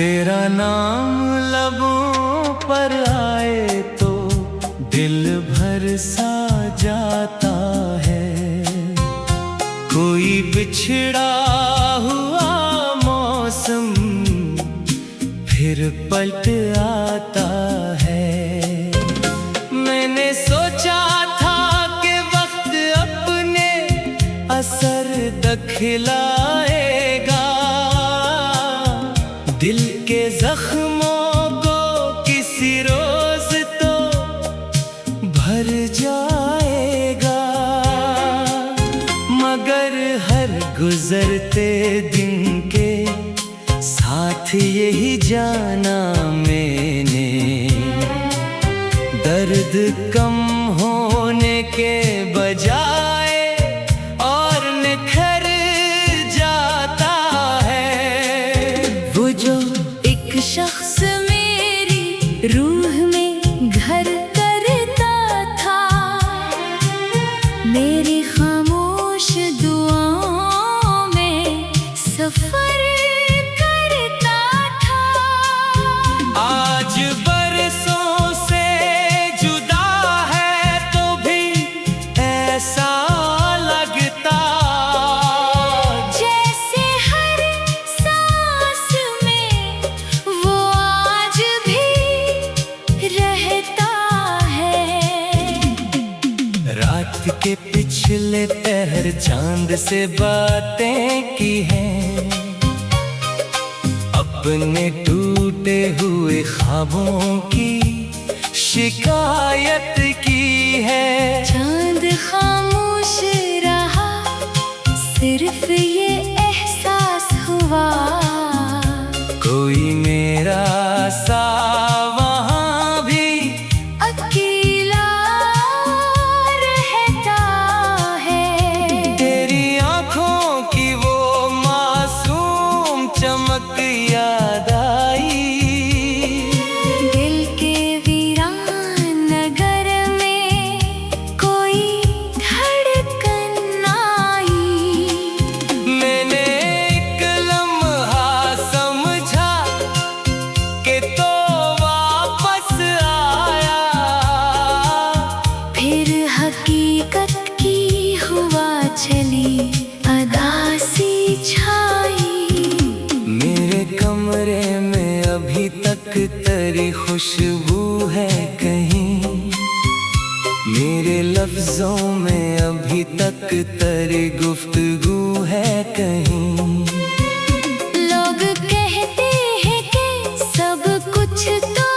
तेरा नाम लबों पर आए तो दिल भर सा जाता है। कोई बिछड़ा हुआ मौसम फिर पलट आता है। मैंने सोचा था कि वक्त अपने असर दिखलाएगा, दिल के जख्मों को किसी रोज तो भर जाएगा। मगर हर गुजरते दिन के साथ यही जाना मैंने, दर्द कम होने के बजाय और निखर जाता है। वो जो एक शख्स मेरी रूह में घर करता था, मेरी खामोश दुआओं में सफर करता था। आज बरसों से जुदा है तो भी ऐसा लगता, जैसे हर सांस में वो आज भी रहता है। रात के पिछले पहर चांद से बातें की हैं, अपने टूटे हुए ख्वाबों की शिकायत की है। चांद खामोश रहा, सिर्फ ये एहसास हुआ, कोई मेरा सा वहाँ भी अकेला रहता है। तेरी आँखों की वो मासूम चमक याद आई, दिल के वीरान नगर में कोई धड़कन आई। मैंने एक लम्हा समझा कि तो वापस आया, फिर हकीकत की हुआ चली अदासी छाई। मेरे कमरे में अभी तक तेरी खुशबू है कहीं, मेरे लफ्जों में अभी तक तेरी गुफ्तगू है कहीं। लोग कहते हैं कि सब कुछ तो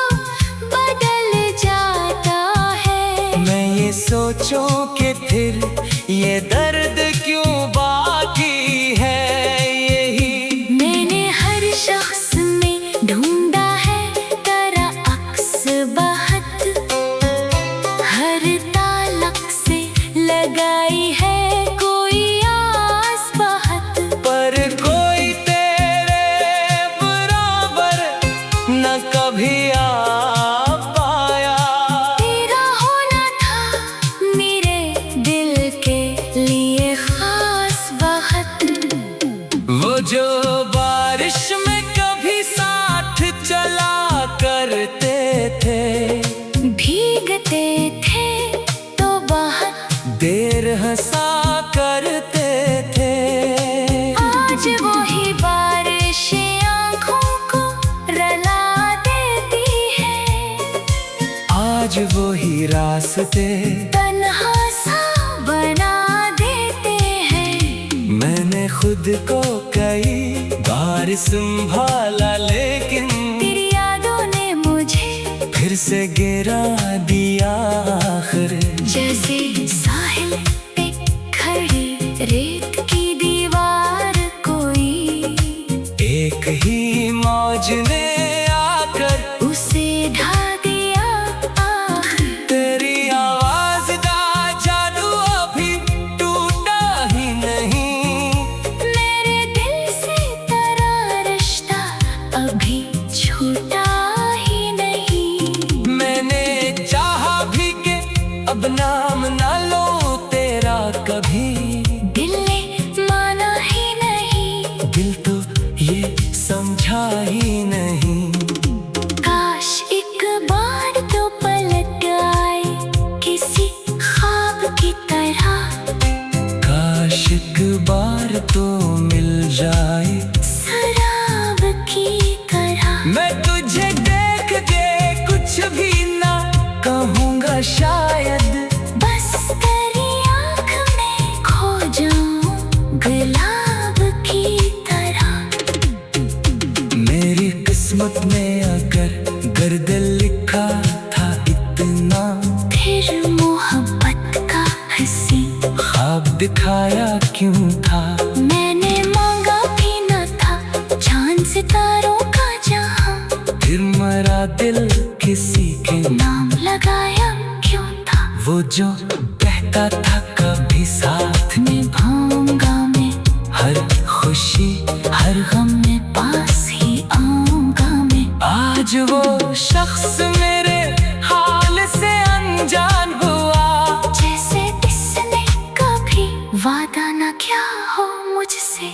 बदल जाता है, मैं ये सोचूं कि फिर ये दर्द क्यों बाकी है। यही मैंने हर शख्स में ढूंढा है तेरा अक्स बहत, हर तालक से लगाई है कोई आस बहत। पर कोई तेरे बराबर न कभी आ पाया। तेरा होना था मेरे दिल के लिए खास बहत। वो जो बारिश में कभी साथ चला करते थे, भीगते थे तो बहुत देर हंसा करते थे। आज वही बारिशें आँखों को रुला देती है, आज वही रास्ते तन्हा सा बना देते हैं। मैंने खुद को कई बार संभाला, लेकिन तेरी यादों ने मुझे फिर से गिरा दिया आखिर। जैसे साहिल पे खड़ी रेत की दीवार, कोई एक ही मौज ने आकर उसे ढा दिया आखिर। तेरी आवाज का जादू अभी टूटा ही नहीं, मेरे दिल से तेरा रिश्ता अभी छूटा ही नहीं। मैंने चाहा भी कि अब नाम ना लो तेरा, तो मिल जाए शराब की तरह। मैं तुझे देख के कुछ भी ना कहूँगा शायद, बस तेरी आँख में खो जाऊं गुलाब की तरह। मेरी किस्मत में अगर दिल लिखा था इतना, फिर मोहब्बत का हंसी ख्वाब दिखाया क्यों था। मैंने मांगा भी न था चांद सितारों का जहां, फिर मरा दिल किसी के नाम लगाया क्यों था। वो जो कहता था कभी साथ में, निभाऊंगा मैं हर खुशी हर गम में पास ही आऊंगा मैं। आज वो शख्स मेरे हाल से अनजान हुआ, जैसे इसने कभी वादा न किया हो मुझसे।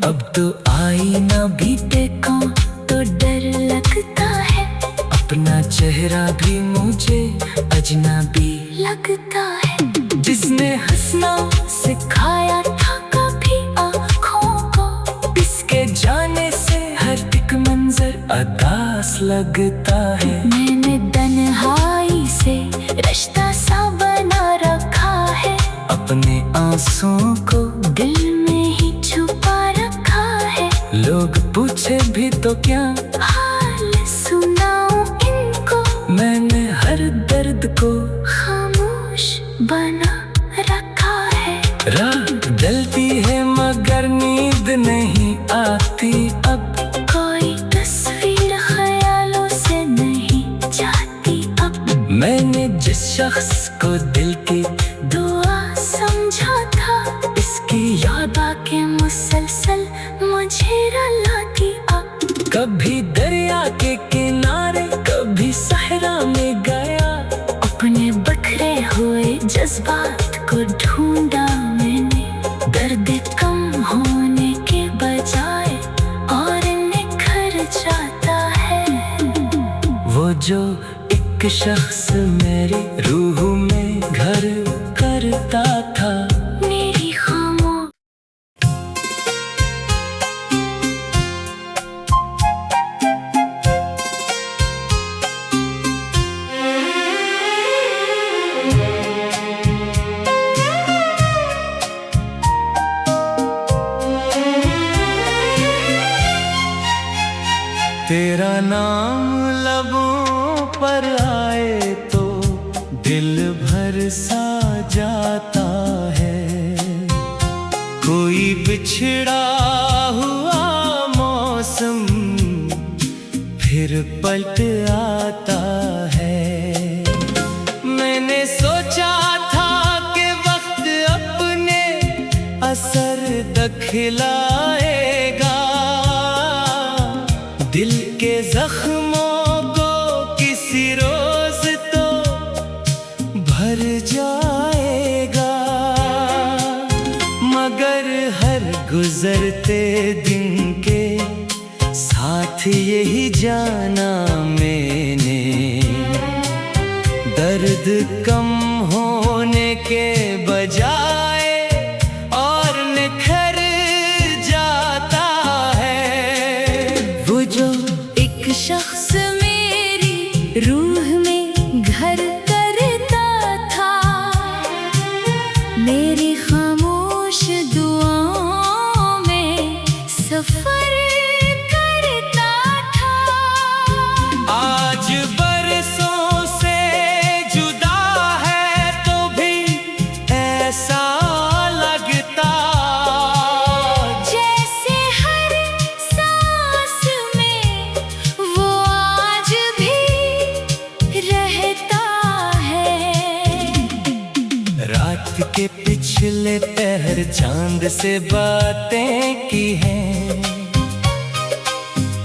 अब तो आईना भी देखो तो डर लगता है, अपना चेहरा भी मुझे अजनबी लगता है। जिसने हंसना सिखाया था कभी आँखों को, इसके जाने से हर एक मंजर अदास लगता है। मैंने तन्हाई से रिश्ता सा बना रखा है, अपने आंसुओं को दिल में ही छुपा रखा है। लोग पूछे भी तो क्या हाल सुनाऊं इनको, मैंने हर दर्द को खामोश बना रखा है। रात ढलती है मगर नींद नहीं आती अब, कोई तस्वीर ख्यालों से नहीं जाती अब। मैंने जिस शख्स को दिल की दुआ समझा था, इसकी याद आके मुसलसल मुझे रुलाती अब। कभी दरिया के किनारे कभी सहरा में गया, अपने बखरे हुए जज्बात को ढूंढा मैंने, दर्द कम होने के बजाय और निखर जाता है। वो जो एक शख्स मेरी रूह में घर करता था। मेरी खामोश तेरा नाम लबों पर आए तो दिल भर सा जाता है। कोई बिछड़ा हुआ मौसम फिर पलट आता है। मैंने सोचा था कि वक्त अपने असर दिखलाएगा, दिल के जख्मों को किसी रोज तो भर जाएगा। मगर हर गुजरते दिन के साथ यही जाना मैंने, दर्द कम होने के बजाय और निखर जाता है। वो जो एक शख्स मेरी रूह में घर करता था, मेरी खामोश दुआओं में सफर करता था। आज बरसों से जुदा है तो भी ऐसा लगता, जैसे हर सांस में वो आज भी रहता है। रात के पिछले पहर चांद से बातें की हैं,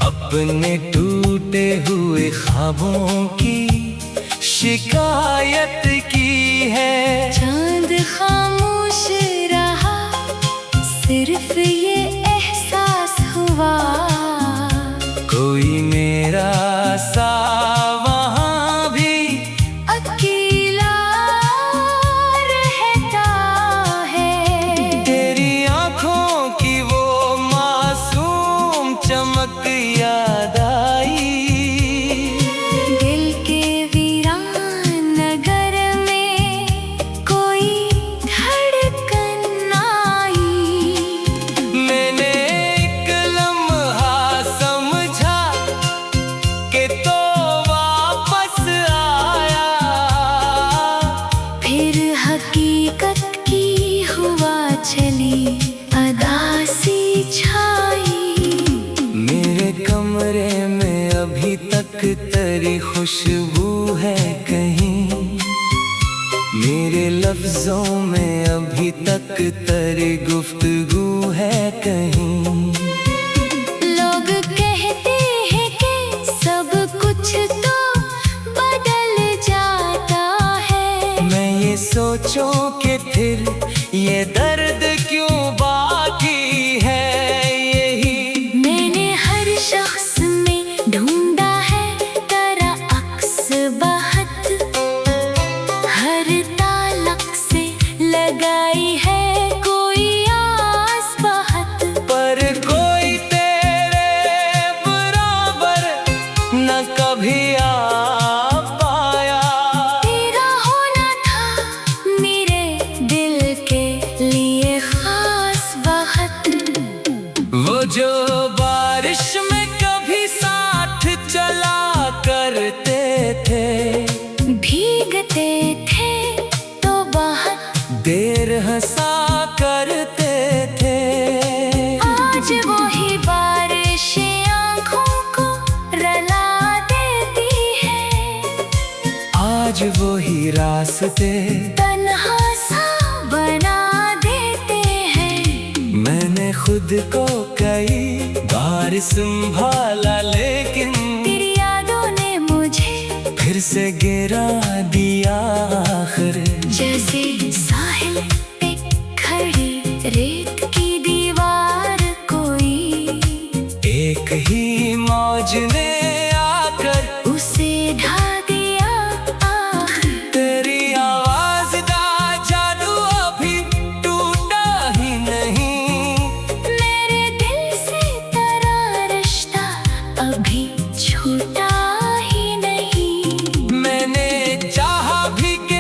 अपने टूटे हुए ख्वाबों की शिकायत की है। चांद खामोश रहा, सिर्फ ये एहसास हुआ, कोई मेरा सा वहाँ भी अकेला रहता है। तेरी आँखों की खुशबू है कहीं, मेरे लफ्जों में अभी तक तेरी गुफ्तगू है कहीं। लोग कहते हैं कि सब कुछ तो बदल जाता है, मैं ये सोचूं कि फिर ये दर्द क्यों बाकी है। यही मैंने हर शख्स में ढूंढा है तेरा अक्स बहत, हर तालक से लगाई है कोई आस बहत, पर कोई तेरे बराबर न कभी आ पाया। तेरा होना था मेरे दिल के लिए खास बहत, वो जो बारिश में कभी साथ चला करते थे, भीगते थे तो बहुत देर हंसा करते थे। आज वही बारिश आँखों को रुला देती है, आज वही रास्ते तन्हा सा बना देते हैं। मैंने खुद को कई बार संभाला, लेकिन तेरी यादों ने मुझे फिर से गिरा दिया आखिर। जैसे साहिल पे खड़ी रेत की दीवार, कोई एक ही मौज ने आकर उसे ढा दिया आखिर। तेरी आवाज दा जादू अभी टूटा ही नहीं, मेरे दिल से तेरा रिश्ता अभी छूटा ही नहीं। मैंने चाहा भी कि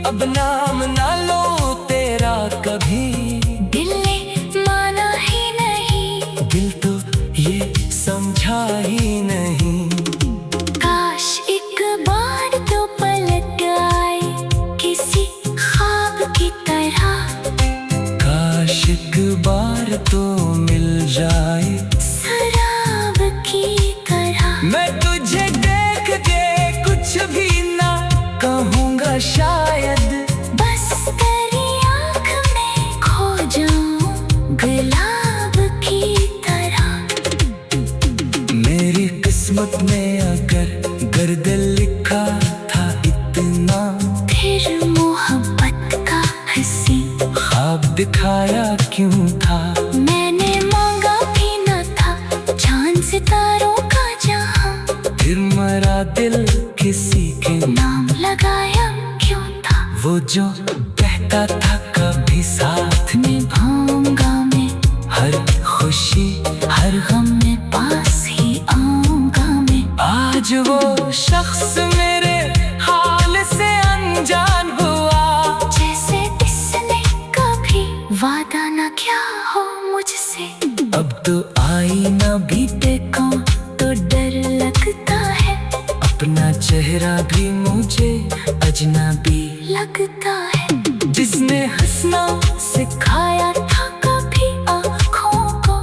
अब नाम ना लो तेरा कभी, दिल ने माना ही नहीं, दिल तो ये समझा ही नहीं। काश एक बार तो पलट आए किसी ख्वाब की तरह, काश एक बार तो मिल जाए शराब की तरह। मैं तुझे देख के कुछ भी ना कहूँगा शायद, बस तेरी आँख में खो जाऊं गुलाब की तरह। मेरी किस्मत में अगर गर्द लिखा था इतना, फिर मोहब्बत का हंसी ख्वाब दिखाया क्यों था। मैंने मांगा भी न था चांद सितारों का जहां, फिर मरा दिल किसी के नाम लगाया क्यों था। वो जो कहता था कभी साथ में, निभाऊंगा मैं हर खुशी हर गम में पास ही आऊंगा मैं। आज वो शख्स मेरे हाल से अनजान हुआ, जैसे इसने कभी वादा न किया हो मुझसे। अब तो आईना भी देखो तो डर लगता है, अपना चेहरा भी मुझे अजनबी लगता है। जिसने हंसना सिखाया था कभी आँखों को,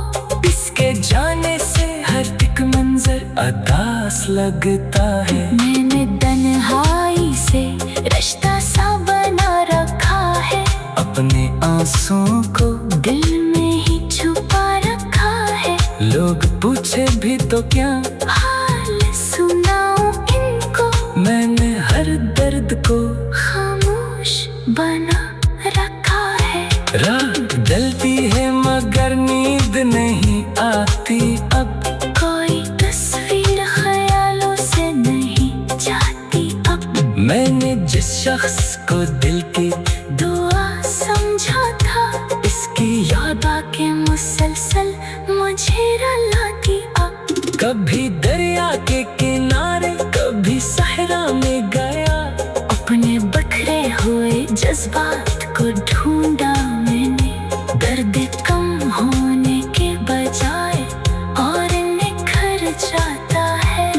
इसके जाने से हर एक मंजर अदास लगता है। मैंने तन्हाई से रिश्ता सा बना रखा है, अपने आंसुओं को दिल में ही छुपा रखा है। लोग पूछे भी तो क्या हाल सुनाऊं इनको, मैंने हर दर्द को खामोश बना रखा है। रात ढलती है मगर नींद नहीं आती अब, कोई तस्वीर ख्यालों से नहीं जाती अब। मैंने जिस शख्स को दिल की दुआ समझा था, इसकी याद आके मुसलसल मुझे रुलाती अब। कभी दरिया के किनारे कभी सहरा में गया, अपने बखरे हुए जज्बात को ढूंढा मैंने, दर्द कम होने के बजाय और निखर जाता है।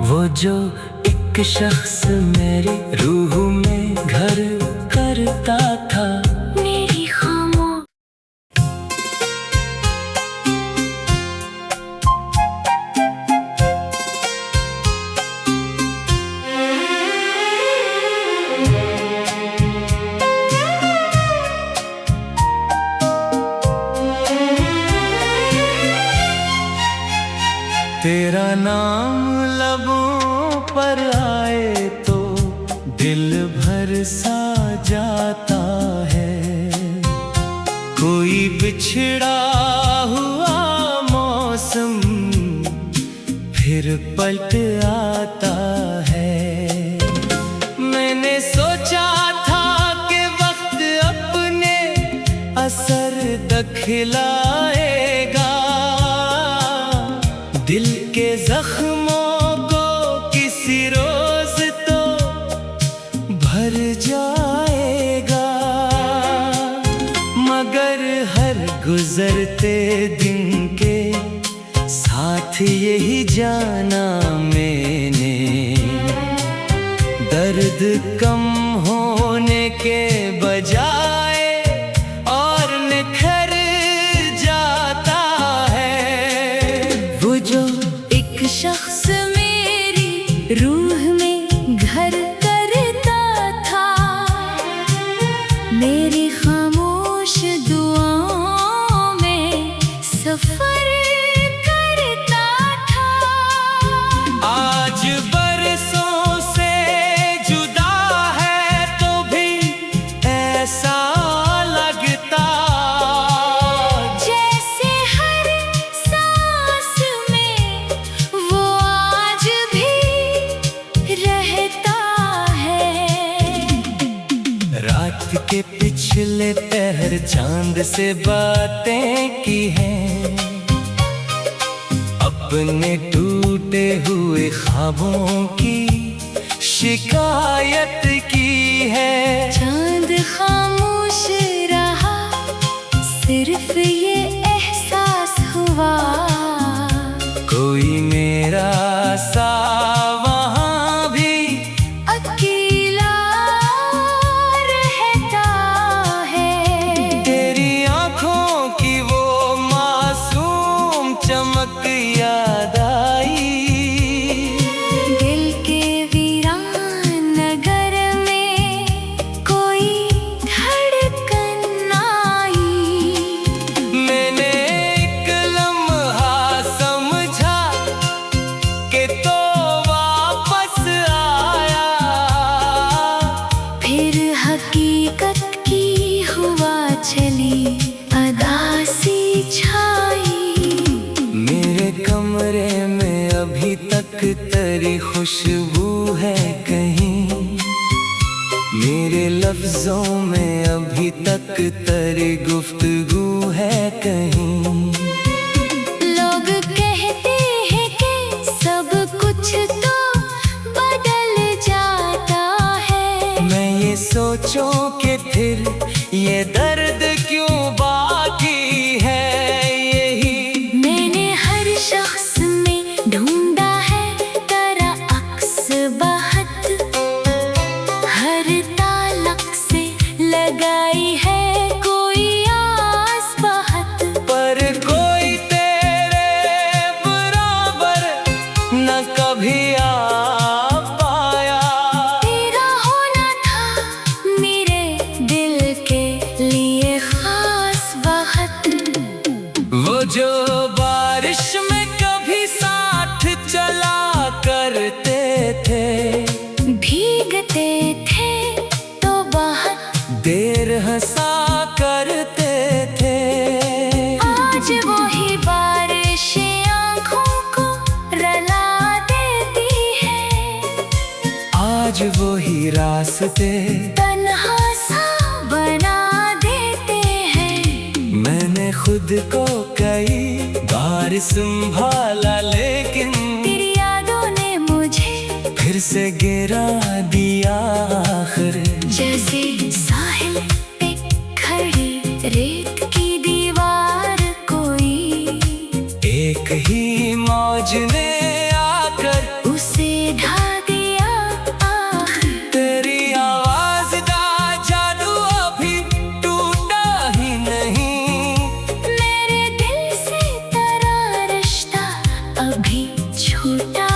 वो जो एक शख्स मेरी रूह में घर करता था, मेरी खामोश तेरा नाम लबों पर आए तो दिल भर सा जाता है। कोई बिछड़ा हुआ मौसम फिर पलट आता है। मैंने सोचा था कि वक्त अपने असर दिखलाएगा, दिल के जख्मों को किसी रोज तो भर जाएगा। मगर हर गुजरते दिन के साथ यही जाना मैंने, दर्द कम होने के बजाय और निखर जाता है। वो जो एक शख्स मेरी रूह में घर करता था, मेरी खामोश दुआओं में सफर करता था। आज बरसों से जुदा है तो भी ऐसा लगता, जैसे हर सांस में वो आज भी रहता है। रात के पिछले पहर चांद से बातें की हैं, अपने टूटे हुए ख्वाबों की शिकायत की है। चांद खामोश रहा, सिर्फ ये एहसास हुआ, कोई मेरा सा वहाँ भी अकेला रहता है। तेरी आंखों की वो मासूम चमक याद आई, दिल के वीरान नगर में कोई धड़कन आई। मैंने एक लम्हा समझा कि तो वापस आया, फिर हकीकत की हुआ चली अदासी छाई। मेरे कमरे में अभी तक तेरी खुशबू है कहीं, मेरे लफ्जों में अभी तक तेरी गुफ्तगू है कहीं। लोग कहते हैं कि सब कुछ तो बदल जाता है, मैं ये सोचूं कि फिर ये दर्द क्यों बाकी है। यही मैंने हर शख्स में ढूंढा है तेरा अक्स बहत, हर तालक से लगाई है कोई आस बहत। पर कोई तेरे बराबर न कभी आ पाया, तेरा होना था मेरे दिल के लिए खास बहत। वो जो बारिश में कभी साथ चला करते थे, भीगते थे तो बहुत देर हंसा करते थे। आज वही बारिश आँखों को रुला देती है, आज वही रास्ते तन्हा सा बना देते हैं। मैंने खुद को कई बार संभाला, लेकिन तेरी यादों ने मुझे फिर से गिरा दिया आखिर। जैसे साहिल पे खड़ी रेत की दीवार, कोई एक ही मौज ने आकर उसे ढा दिया आखिर। तेरी आवाज का जादू अभी टूटा ही नहीं, मेरे दिल से तेरा रिश्ता अभी छूटा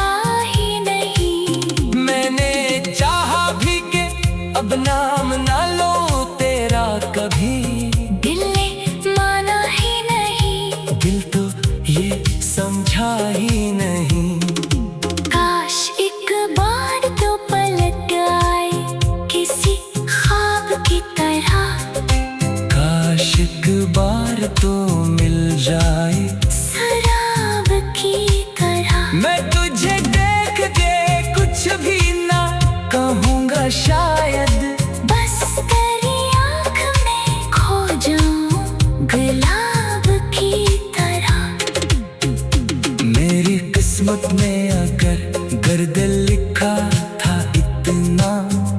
ही नहीं। मैंने चाहा भी कि अब नाम ना लो तेरा कभी, दिल ने माना ही नहीं। दिल तो ये समझ तो मिल जाए शराब की तरह। मैं तुझे देख के कुछ भी ना कहूँगा शायद, बस तेरी आँख में खो जाऊं गुलाब की तरह। मेरी किस्मत में अगर गर्द लिखा था इतना,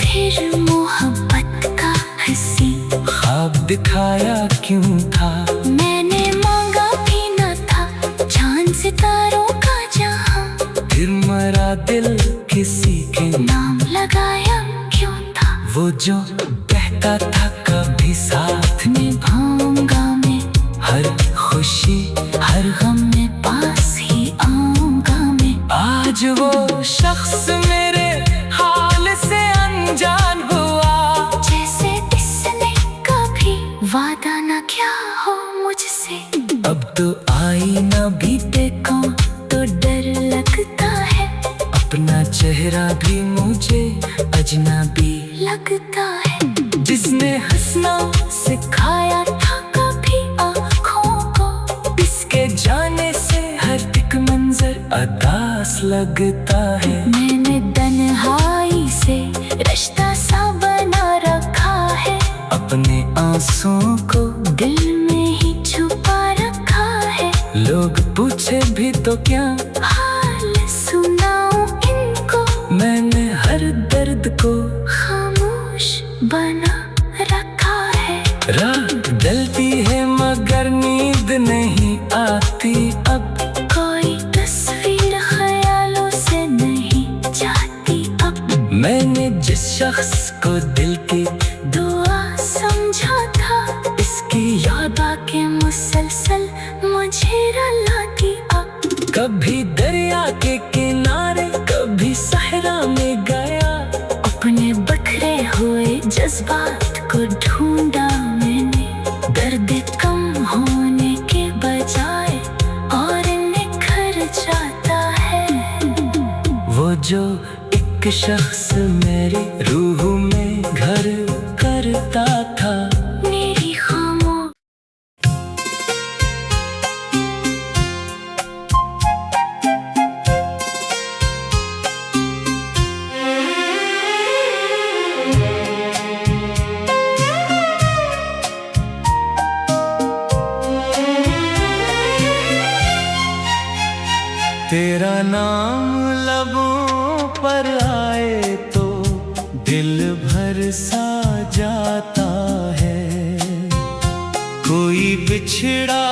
फिर मोहब्बत का हंसी ख्वाब दिखाया क्यों था। मैंने मांगा भी न था चांद सितारों का जहां, फिर मरा दिल किसी के नाम लगाया क्यों था। वो जो कहता था कभी साथ में, निभाऊंगा मैं हर खुशी हर गम में पास ही आऊंगा मैं। आज वो शख्स मेरे हाल से अनजान हुआ, जैसे इसने कभी वादा न किया हो मुझसे। अब तो आईना भी देखो तो डर लगता है, अपना चेहरा भी मुझे अजनबी लगता है। जिसने हंसना सिखाया था कभी आँखों को, इसके जाने से हर एक मंजर अदास लगता है। मैंने तन्हाई से रिश्ता सा बना रखा है, अपने आंसुओं को दिल में ही छुपा रखा है। लोग पूछे भी तो क्या हाल सुनाऊं इनको, मैंने हर दर्द को खामोश बना रखा है। रात ढलती है मगर नींद नहीं आती अब, कोई तस्वीर ख्यालों से नहीं जाती अब। मैंने जिस शख्स को दिल की दुआ समझा था, इसकी याद आके मुसलसल मुझे रुलाती अब। कभी दरिया के किनारे कभी सहरा में गया, अपने बखरे हुए जज्बात को ढूंढा मैंने। दर्द कम होने के बजाय और निखर जाता है। वो जो एक शख्स मेरी रूह में घर करता था। मेरी खामोश तेरा नाम लबों पर आए तो दिल भर सा जाता है। कोई बिछड़ा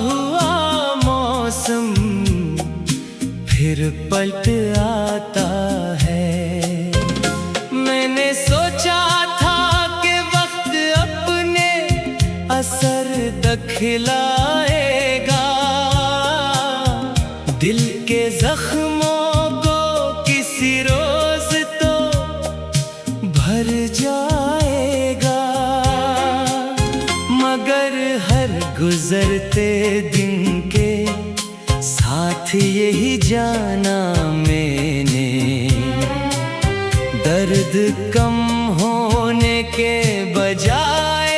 हुआ मौसम फिर पलट आता है। मैंने सोचा था कि वक्त अपने असर दिखलाएगा, दिल के जख्मों को किसी रोज तो भर जाएगा। मगर हर गुजरते दिन के साथ यही जाना मैंने, दर्द कम होने के बजाय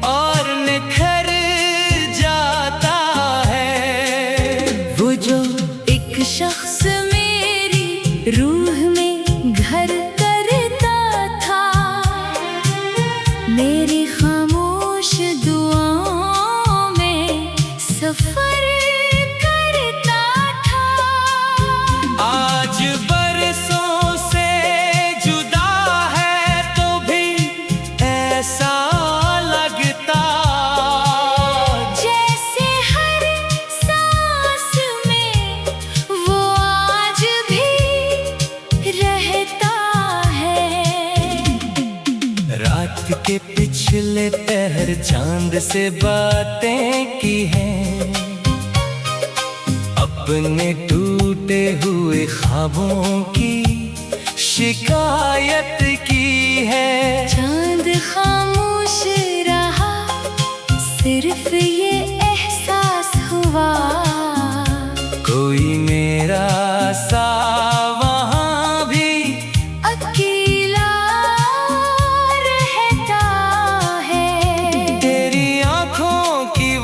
और निखर जाता है। वो जो एक शख्स मेरी रूह में घर करता था, मेरी खामोश दुआओं में सफर करता था। आज बरसों से जुदा है तो भी ऐसा लगता, जैसे हर सांस में वो आज भी रहता है। रात के पिछले पहर चांद से बातें की हैं, अपने टूटे हुए ख्वाबों की शिकायत की है। चांद खामोश रहा, सिर्फ ये एहसास हुआ, कोई मेरा सा वहाँ भी अकेला रहता है। तेरी आँखों की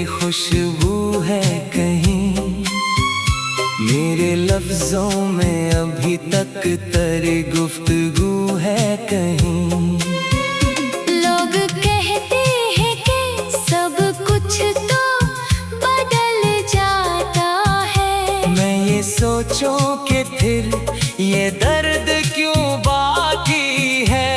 खुशबू है कहीं, मेरे लफ्जों में अभी तक तेरी गुफ्तगू है कहीं। लोग कहते हैं कि सब कुछ तो बदल जाता है, मैं ये सोचूं कि फिर ये दर्द क्यों बाकी है।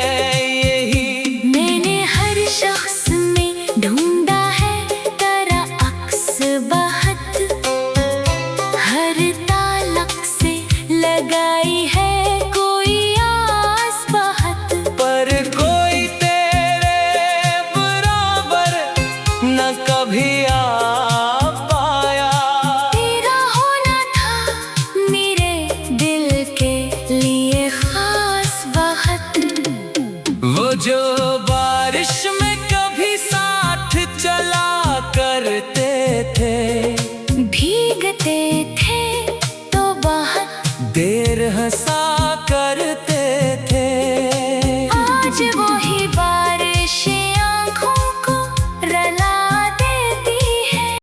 यही मैंने हर शख्स में ढूंढा है तेरा अक्स बहत, हर तालक से लगाई है कोई आस बहत, पर कोई तेरे बराबर न कभी आ पाया। तेरा होना था मेरे दिल के लिए खास बहत। वो जो बारिश में कभी साथ चला करते थे, भीगते थे तो बहुत देर हंसा करते थे।